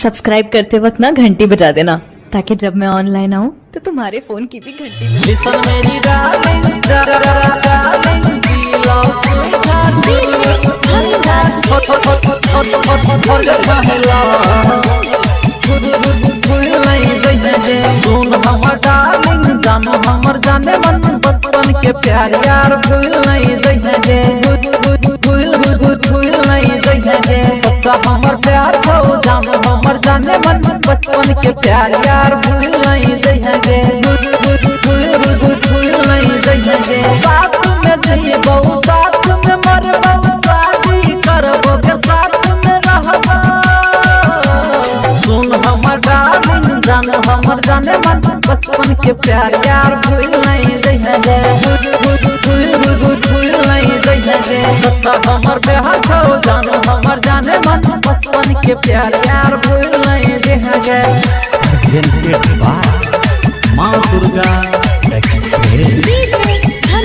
Subscribe करते वक्त ना घंटी बजा देना, ताकि जब मैं ऑनलाइन आऊँ तो तुम्हारे फोन की भी घंटी बजे। लिसन मेरी डार्लिंग डार्लिंग सुन हमर डार्लिंग जानो हमर जाने मन बचपन के प्यार यार भूल नहीं जइहे भूल नहीं जइहे सच्चा हमर प्यार छौ जानो हमर जाने मन बचपन के प्यार यार भूल नहीं जइहे भूल नहीं जइहे साथ में जइबो साथ में मरबो शादी करबो के साथ में रहबो सुन हमर डार्लिंग जानो हमर जाने मन बचपन के प्यार यार भूल नहीं जइहे भूल नहीं जइहे सच्चा हमर प्यार छौ जानो हमर जाने मन बचपन के प्यार यार भूल नहीं जइहे। presented by माँ दुर्गा एक्सप्रेस।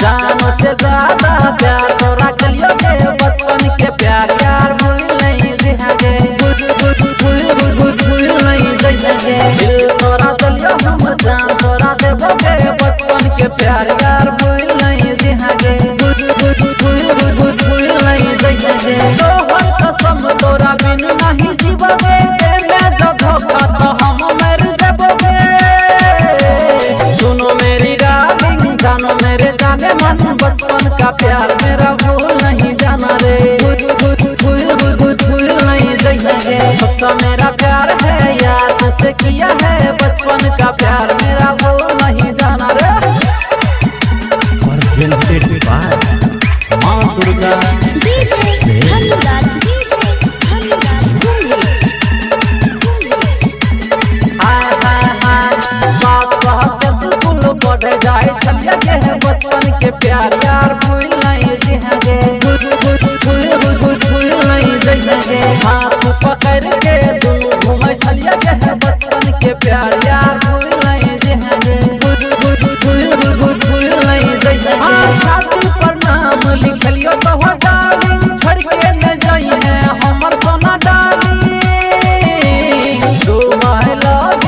जानो से ज्यादा प्यार तोरा कलियो के बचपन के प्यार यार भूल नहीं जइहे भूल नहीं जइहे दिल तोरा कलियो हम जान तोरा देबो के बचपन के प्यार यार भूल नहीं जइहे भूल नहीं जइहे तोहर कसम तोरा बिन नहीं जीवबे मैं जो धोखा तो हम मर जबे सुनो मेरी डार्लिंग जानो मेरे जाने मन बचपन का प्यार मेरा भूल नहीं जाना रे भूल नहीं जइहे सच्चा मेरा प्यार है यार तुझसे किया है बचपन का प्यार मेरा भूल नहीं जाना रे। presented by माँ दुर्गा एक्सप्रेस। बचपन के प्यार यार भूल नहीं जइहे भूल नहीं जइहे हाथ पकड़ के दुनू घूमे छलिया के बचपन के प्यार यार भूल नहीं जइहे भूल नहीं जइहे छाती पर नाम लिखलियो तो डार्लिंग छोड़ के न जइहे हमर सोना darling do my love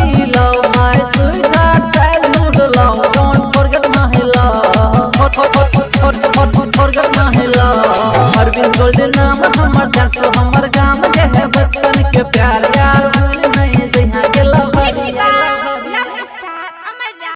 my sweetheart childhood love don't forget my love forget my love Arvind golden नाम हमर दर्शो हमर गाम के है बचपन के प्यार यार